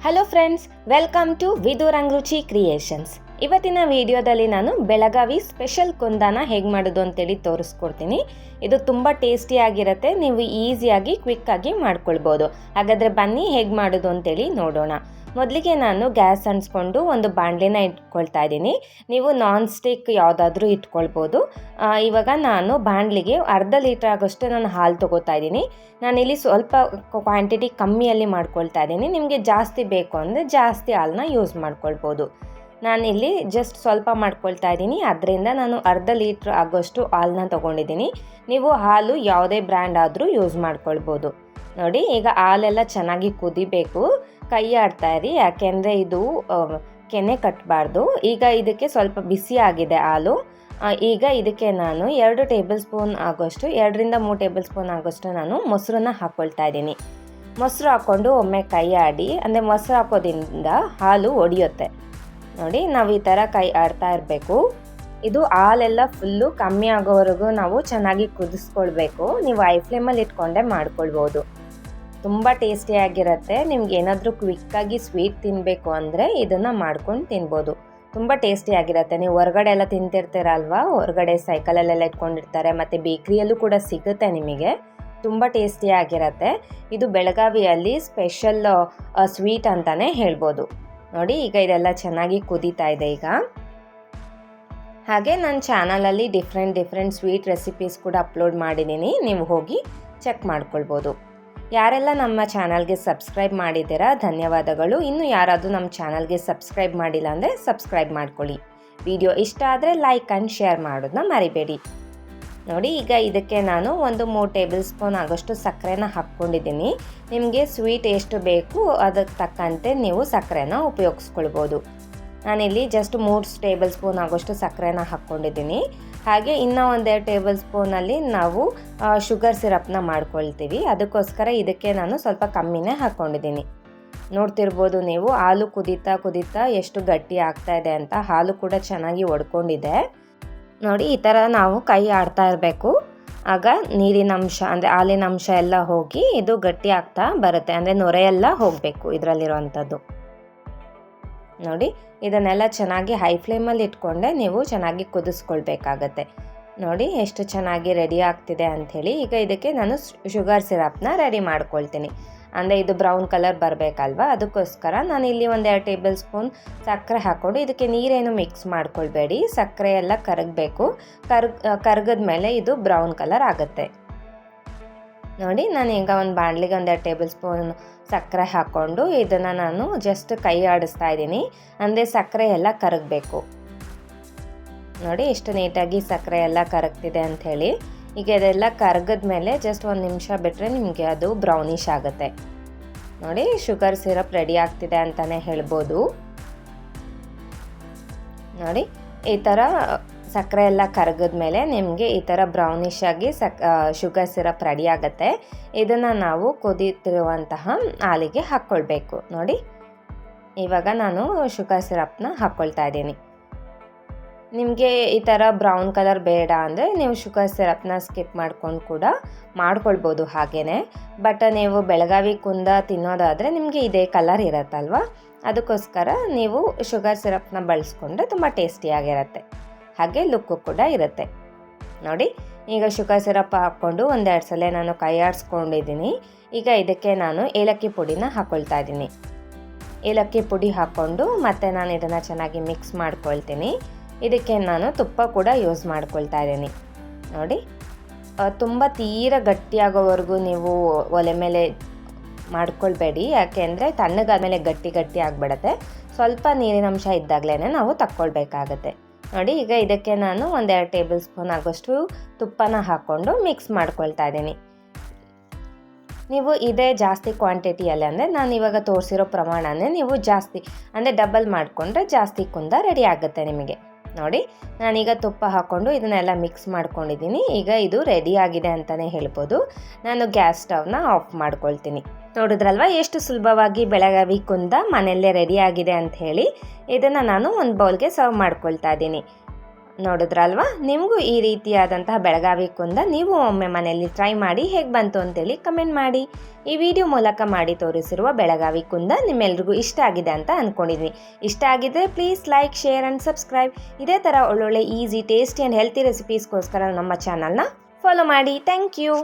Hello friends, welcome to ವಿದು Rangaruchi creations. ಇವತ್ತಿನ ವಿಡಿಯೋದಲ್ಲಿ ನಾನು ಬೆಳಗಾವಿ ಸ್ಪೆಷಲ್ ಕುಂದಾನ ಹೇಗೆ ಮಾಡೋದು ಅಂತೇಳಿ ತೋರಿಸ್ಕೊಡ್ತೀನಿ. ಇದು ತುಂಬ ಟೇಸ್ಟಿಯಾಗಿರುತ್ತೆ, ನೀವು ಈಸಿಯಾಗಿ ಕ್ವಿಕ್ಕಾಗಿ ಮಾಡ್ಕೊಳ್ಬೋದು. ಹಾಗಾದರೆ ಬನ್ನಿ ಹೇಗೆ ಮಾಡೋದು ಅಂತೇಳಿ ನೋಡೋಣ. ಮೊದಲಿಗೆ ನಾನು ಗ್ಯಾಸ್ ಅಂಟಿಸ್ಕೊಂಡು ಒಂದು ಬಾಣಲೆನ ಇಟ್ಕೊಳ್ತಾ ಇದ್ದೀನಿ. ನೀವು ನಾನ್ ಸ್ಟಿಕ್ ಯಾವುದಾದ್ರೂ ಇಟ್ಕೊಳ್ಬೋದು. ಇವಾಗ ನಾನು ಬಾಣಲಿಗೆ ಅರ್ಧ ಲೀಟ್ರ್ ಆಗೋಷ್ಟು ನಾನು ಹಾಲು ತೊಗೋತಾ ಇದ್ದೀನಿ. ನಾನಿಲ್ಲಿ ಸ್ವಲ್ಪ ಕ್ವಾಂಟಿಟಿ ಕಮ್ಮಿಯಲ್ಲಿ ಮಾಡ್ಕೊಳ್ತಾ ಇದ್ದೀನಿ. ನಿಮಗೆ ಜಾಸ್ತಿ ಬೇಕು ಅಂದರೆ ಜಾಸ್ತಿ ಹಾಲನ್ನ ಯೂಸ್ ಮಾಡ್ಕೊಳ್ಬೋದು. ನಾನಿಲ್ಲಿ ಜಸ್ಟ್ ಸ್ವಲ್ಪ ಮಾಡ್ಕೊಳ್ತಾ ಇದ್ದೀನಿ, ಅದರಿಂದ ನಾನು ಅರ್ಧ ಲೀಟ್ರ್ ಆಗೋಷ್ಟು ಹಾಲನ್ನ ತೊಗೊಂಡಿದ್ದೀನಿ. ನೀವು ಹಾಲು ಯಾವುದೇ ಬ್ರ್ಯಾಂಡ್ ಆದರೂ ಯೂಸ್ ಮಾಡ್ಕೊಳ್ಬೋದು. ನೋಡಿ, ಈಗ ಹಾಲೆಲ್ಲ ಚೆನ್ನಾಗಿ ಕುದಿಬೇಕು. ಕೈ ಆಡ್ತಾ ಇರಿ, ಯಾಕೆಂದರೆ ಇದು ಕೆನೆ ಕಟ್ಟಬಾರ್ದು. ಈಗ ಇದಕ್ಕೆ ಸ್ವಲ್ಪ ಬಿಸಿ ಆಗಿದೆ ಹಾಲು. ಈಗ ಇದಕ್ಕೆ ನಾನು 2 ಟೇಬಲ್ ಸ್ಪೂನ್ ಆಗೋಷ್ಟು, 2ರಿಂದ 3 ಟೇಬಲ್ ಸ್ಪೂನ್ ಆಗೋಷ್ಟು ನಾನು ಮೊಸರನ್ನ ಹಾಕ್ಕೊಳ್ತಾ ಇದ್ದೀನಿ. ಮೊಸರು ಹಾಕ್ಕೊಂಡು ಒಮ್ಮೆ ಕೈ ಆಡಿ, ಅಂದರೆ ಮೊಸರು ಹಾಕೋದ್ರಿಂದ ಹಾಲು ಒಡೆಯುತ್ತೆ. ನೋಡಿ, ನಾವು ಈ ಥರ ಕೈ ಆಡ್ತಾ ಇರಬೇಕು. ಇದು ಹಾಲೆಲ್ಲ ಫುಲ್ಲು ಕಮ್ಮಿ ಆಗೋವರೆಗೂ ನಾವು ಚೆನ್ನಾಗಿ ಕುದಿಸ್ಕೊಳ್ಬೇಕು. ನೀವು ಐ ಫ್ಲೇಮಲ್ಲಿ ಇಟ್ಕೊಂಡೆ ಮಾಡ್ಕೊಳ್ಬೋದು. ತುಂಬ ಟೇಸ್ಟಿಯಾಗಿರುತ್ತೆ. ನಿಮ್ಗೆ ಏನಾದರೂ ಕ್ವಿಕ್ಕಾಗಿ ಸ್ವೀಟ್ ತಿನ್ನಬೇಕು ಅಂದರೆ ಇದನ್ನು ಮಾಡ್ಕೊಂಡು ತಿನ್ಬೋದು. ತುಂಬ ಟೇಸ್ಟಿಯಾಗಿರುತ್ತೆ. ನೀವು ಹೊರಗಡೆ ಎಲ್ಲ ತಿಂತಿರ್ತೀರಲ್ವ, ಹೊರಗಡೆ ಸೈಕಲಲ್ಲೆಲ್ಲ ಇಟ್ಕೊಂಡಿರ್ತಾರೆ, ಮತ್ತು ಬೇಕ್ರಿಯಲ್ಲೂ ಕೂಡ ಸಿಗುತ್ತೆ ನಿಮಗೆ. ತುಂಬ ಟೇಸ್ಟಿಯಾಗಿರುತ್ತೆ. ಇದು ಬೆಳಗಾವಿಯಲ್ಲಿ ಸ್ಪೆಷಲ್ ಸ್ವೀಟ್ ಅಂತಲೇ ಹೇಳ್ಬೋದು. ನೋಡಿ, ಈಗ ಇದೆಲ್ಲ ಚೆನ್ನಾಗಿ ಕುದೀತಾ ಇದೆ. ಈಗ ಹಾಗೆ ನನ್ನ ಚಾನಲಲ್ಲಿ ಡಿಫ್ರೆಂಟ್ ಸ್ವೀಟ್ ರೆಸಿಪೀಸ್ ಕೂಡ ಅಪ್ಲೋಡ್ ಮಾಡಿದ್ದೀನಿ, ನೀವು ಹೋಗಿ ಚೆಕ್ ಮಾಡ್ಕೊಳ್ಬೋದು. ಯಾರೆಲ್ಲ ನಮ್ಮ ಚಾನಲ್ಗೆ ಸಬ್ಸ್ಕ್ರೈಬ್ ಮಾಡಿದ್ದೀರಾ ಧನ್ಯವಾದಗಳು. ಇನ್ನು ಯಾರಾದರೂ ನಮ್ಮ ಚಾನಲ್ಗೆ ಸಬ್ಸ್ಕ್ರೈಬ್ ಮಾಡಿಲ್ಲ ಅಂದರೆ ಸಬ್ಸ್ಕ್ರೈಬ್ ಮಾಡ್ಕೊಳ್ಳಿ. ವಿಡಿಯೋ ಇಷ್ಟ ಆದರೆ ಲೈಕ್ ಆ್ಯಂಡ್ ಶೇರ್ ಮಾಡೋದನ್ನ ಮರಿಬೇಡಿ. ನೋಡಿ, ಈಗ ಇದಕ್ಕೆ ನಾನು 3 ಟೇಬಲ್ ಸ್ಪೂನ್ ಆಗೋಷ್ಟು ಸಕ್ಕರೆನ ಹಾಕ್ಕೊಂಡಿದ್ದೀನಿ. ನಿಮಗೆ ಸ್ವೀಟ್ ಎಷ್ಟು ಬೇಕು ಅದಕ್ಕೆ ತಕ್ಕಂತೆ ನೀವು ಸಕ್ಕರೆನ ಉಪಯೋಗಿಸ್ಕೊಳ್ಬೋದು. ನಾನಿಲ್ಲಿ ಜಸ್ಟ್ 3 ಟೇಬಲ್ ಸ್ಪೂನ್ ಆಗೋಷ್ಟು ಸಕ್ಕರೆನ ಹಾಕ್ಕೊಂಡಿದ್ದೀನಿ. ಹಾಗೆ ಇನ್ನೂ 1-2 ಟೇಬಲ್ ಸ್ಪೂನಲ್ಲಿ ನಾವು ಶುಗರ್ ಸಿರಪ್ನ ಮಾಡ್ಕೊಳ್ತೀವಿ. ಅದಕ್ಕೋಸ್ಕರ ಇದಕ್ಕೆ ನಾನು ಸ್ವಲ್ಪ ಕಮ್ಮಿನೇ ಹಾಕ್ಕೊಂಡಿದ್ದೀನಿ. ನೋಡ್ತಿರ್ಬೋದು ನೀವು, ಹಾಲು ಕುದೀತಾ ಎಷ್ಟು ಗಟ್ಟಿ ಆಗ್ತಾ ಇದೆ ಅಂತ. ಹಾಲು ಕೂಡ ಚೆನ್ನಾಗಿ ಒಡ್ಕೊಂಡಿದೆ. ನೋಡಿ, ಈ ಥರ ನಾವು ಕೈ ಆಡ್ತಾ ಇರಬೇಕು. ಆಗ ನೀರಿನ ಅಂಶ ಅಂದರೆ ಹಾಲಿನ ಅಂಶ ಎಲ್ಲ ಹೋಗಿ ಇದು ಗಟ್ಟಿ ಆಗ್ತಾ ಬರುತ್ತೆ. ಅಂದರೆ ನೊರೆ ಎಲ್ಲ ಹೋಗಬೇಕು ಇದರಲ್ಲಿರುವಂಥದ್ದು. ನೋಡಿ, ಇದನ್ನೆಲ್ಲ ಚೆನ್ನಾಗಿ ಹೈ ಫ್ಲೇಮಲ್ಲಿ ಇಟ್ಕೊಂಡೆ ನೀವು ಚೆನ್ನಾಗಿ ಕುದಿಸ್ಕೊಳ್ಬೇಕಾಗತ್ತೆ. ನೋಡಿ ಎಷ್ಟು ಚೆನ್ನಾಗಿ ರೆಡಿ ಆಗ್ತಿದೆ ಅಂಥೇಳಿ. ಈಗ ಇದಕ್ಕೆ ನಾನು ಶುಗರ್ ಸಿರಪ್ನ ರೆಡಿ ಮಾಡ್ಕೊಳ್ತೀನಿ. ಅಂದರೆ ಇದು ಬ್ರೌನ್ ಕಲರ್ ಬರಬೇಕಲ್ವ, ಅದಕ್ಕೋಸ್ಕರ ನಾನಿಲ್ಲಿ 1-2 ಟೇಬಲ್ ಸ್ಪೂನ್ ಸಕ್ಕರೆ ಹಾಕ್ಕೊಂಡು, ಇದಕ್ಕೆ ನೀರೇನು ಮಿಕ್ಸ್ ಮಾಡ್ಕೊಳ್ಬೇಡಿ. ಸಕ್ಕರೆ ಎಲ್ಲ ಕರಗಬೇಕು. ಕರಗದ ಮೇಲೆ ಇದು ಬ್ರೌನ್ ಕಲರ್ ಆಗುತ್ತೆ. ನೋಡಿ, ನಾನೀಗ ಒಂದು ಬಾಣಲಿಗೆ 1-2 ಟೇಬಲ್ ಸ್ಪೂನ್ ಸಕ್ಕರೆ ಹಾಕ್ಕೊಂಡು ಇದನ್ನು ನಾನು ಜಸ್ಟ್ ಕೈ ಆಡಿಸ್ತಾ ಇದ್ದೀನಿ. ಅಂದರೆ ಸಕ್ಕರೆ ಎಲ್ಲ ಕರಗಬೇಕು. ನೋಡಿ, ಎಷ್ಟು ನೀಟಾಗಿ ಸಕ್ಕರೆ ಎಲ್ಲ ಕರಗ್ತಿದೆ ಅಂಥೇಳಿ. ಈಗ ಇದೆಲ್ಲ ಕರಗದ ಮೇಲೆ ಜಸ್ಟ್ 1 ನಿಮಿಷ ಬಿಟ್ಟರೆ ನಿಮಗೆ ಅದು ಬ್ರೌನಿಷ್ ಆಗುತ್ತೆ. ನೋಡಿ, ಶುಗರ್ ಸಿರಪ್ ರೆಡಿ ಆಗ್ತಿದೆ ಅಂತಲೇ ಹೇಳ್ಬೋದು. ನೋಡಿ, ಈ ಥರ ಸಕ್ಕರೆ ಎಲ್ಲ ಕರಗದ ಮೇಲೆ ನಿಮಗೆ ಈ ಥರ ಬ್ರೌನಿಷ್ ಆಗಿ ಶುಗರ್ ಸಿರಪ್ ರೆಡಿ ಆಗುತ್ತೆ. ಇದನ್ನು ನಾವು ಕುದೀತಿರುವಂತಹ ಹಾಲಿಗೆ ಹಾಕ್ಕೊಳ್ಬೇಕು. ನೋಡಿ, ಇವಾಗ ನಾನು ಶುಗರ್ ಸಿರಪ್ನ ಹಾಕ್ಕೊಳ್ತಾ ಇದ್ದೀನಿ. ನಿಮಗೆ ಈ ಥರ ಬ್ರೌನ್ ಕಲರ್ ಬೇಡ ಅಂದರೆ ನೀವು ಶುಗರ್ ಸಿರಪ್ನ ಸ್ಕಿಪ್ ಮಾಡ್ಕೊಂಡು ಕೂಡ ಮಾಡ್ಕೊಳ್ಬೋದು ಹಾಗೇ. ಬಟ್ ನೀವು ಬೆಳಗಾವಿ ಕುಂದ ತಿನ್ನೋದಾದರೆ ನಿಮಗೆ ಇದೇ ಕಲರ್ ಇರುತ್ತಲ್ವ, ಅದಕ್ಕೋಸ್ಕರ ನೀವು ಶುಗರ್ ಸಿರಪ್ನ ಬಳಸ್ಕೊಂಡ್ರೆ ತುಂಬ ಟೇಸ್ಟಿಯಾಗಿರುತ್ತೆ. ಹಾಗೆ ಲುಕ್ಕು ಕೂಡ ಇರುತ್ತೆ. ನೋಡಿ, ಈಗ ಶುಗರ್ ಸಿರಪ್ ಹಾಕ್ಕೊಂಡು 1-2 ಸಲ ನಾನು ಕೈ ಆಡಿಸ್ಕೊಂಡಿದ್ದೀನಿ. ಈಗ ಇದಕ್ಕೆ ನಾನು ಏಲಕ್ಕಿ ಪುಡಿನ ಹಾಕ್ಕೊಳ್ತಾ ಇದ್ದೀನಿ. ಏಲಕ್ಕಿ ಪುಡಿ ಹಾಕ್ಕೊಂಡು ಮತ್ತೆ ನಾನು ಇದನ್ನು ಚೆನ್ನಾಗಿ ಮಿಕ್ಸ್ ಮಾಡ್ಕೊಳ್ತೀನಿ. ಇದಕ್ಕೆ ನಾನು ತುಪ್ಪ ಕೂಡ ಯೂಸ್ ಮಾಡ್ಕೊಳ್ತಾ ಇದ್ದೀನಿ. ನೋಡಿ, ತುಂಬ ತೀರ ಗಟ್ಟಿಯಾಗೋವರೆಗೂ ನೀವು ಒಲೆ ಮೇಲೆ ಮಾಡ್ಕೊಳ್ಬೇಡಿ, ಯಾಕೆಂದರೆ ತಣ್ಣಗಾದ್ಮೇಲೆ ಗಟ್ಟಿ ಆಗಿಬಿಡುತ್ತೆ. ಸ್ವಲ್ಪ ನೀರಿನ ಅಂಶ ಇದ್ದಾಗಲೇ ನಾವು ತಕ್ಕೊಳ್ಬೇಕಾಗತ್ತೆ. ನೋಡಿ, ಈಗ ಇದಕ್ಕೆ ನಾನು 1-2 ಟೇಬಲ್ ಸ್ಪೂನ್ ಆಗೋಷ್ಟು ತುಪ್ಪನ ಹಾಕ್ಕೊಂಡು ಮಿಕ್ಸ್ ಮಾಡ್ಕೊಳ್ತಾ ಇದ್ದೀನಿ. ನೀವು ಇದೇ ಜಾಸ್ತಿ ಕ್ವಾಂಟಿಟಿಯಲ್ಲಿ ಅಂದರೆ ನಾನು ಇವಾಗ ತೋರಿಸಿರೋ ಪ್ರಮಾಣನೇ ನೀವು ಜಾಸ್ತಿ ಅಂದರೆ ಡಬಲ್ ಮಾಡಿಕೊಂಡ್ರೆ ಜಾಸ್ತಿ ಕುಂದ ರೆಡಿ ಆಗುತ್ತೆ ನಿಮಗೆ. ನೋಡಿ, ನಾನೀಗ ತುಪ್ಪ ಹಾಕ್ಕೊಂಡು ಇದನ್ನೆಲ್ಲ ಮಿಕ್ಸ್ ಮಾಡ್ಕೊಂಡಿದ್ದೀನಿ. ಈಗ ಇದು ರೆಡಿ ಆಗಿದೆ ಅಂತಲೇ ಹೇಳ್ಬೋದು. ನಾನು ಗ್ಯಾಸ್ ಸ್ಟವ್ನ ಆಫ್ ಮಾಡ್ಕೊಳ್ತೀನಿ. ನೋಡಿದ್ರಲ್ವ ಎಷ್ಟು ಸುಲಭವಾಗಿ ಬೆಳಗಾವಿ ಕುಂದ ಮನೆಯಲ್ಲೇ ರೆಡಿ ಆಗಿದೆ ಅಂತ ಹೇಳಿ. ಇದನ್ನು ನಾನು ಒಂದು ಬೌಲ್ಗೆ ಸರ್ವ್ ಮಾಡ್ಕೊಳ್ತಾ ಇದ್ದೀನಿ. ನೋಡಿದ್ರಲ್ವಾ, ನಿಮಗೂ ಈ ರೀತಿಯಾದಂತಹ ಬೆಳಗಾವಿ ಕುಂದ ನೀವು ಒಮ್ಮೆ ಮನೆಯಲ್ಲಿ ಟ್ರೈ ಮಾಡಿ ಹೇಗೆ ಬಂತು ಅಂತೇಳಿ ಕಮೆಂಟ್ ಮಾಡಿ. ಈ ವಿಡಿಯೋ ಮೂಲಕ ಮಾಡಿ ತೋರಿಸಿರುವ ಬೆಳಗಾವಿ ಕುಂದ ನಿಮ್ಮೆಲ್ರಿಗೂ ಇಷ್ಟ ಆಗಿದೆ ಅಂತ ಅಂದ್ಕೊಂಡಿದ್ದೀನಿ. ಇಷ್ಟ ಆಗಿದ್ದರೆ please like, share and subscribe. ಇದೇ ಥರ ಒಳ್ಳೊಳ್ಳೆ ಈಸಿ, ಟೇಸ್ಟಿ ಆ್ಯಂಡ್ ಹೆಲ್ತಿ ರೆಸಿಪೀಸ್ಗೋಸ್ಕರ ನಮ್ಮ ಚಾನಲ್ನ ಫಾಲೋ ಮಾಡಿ. Thank you.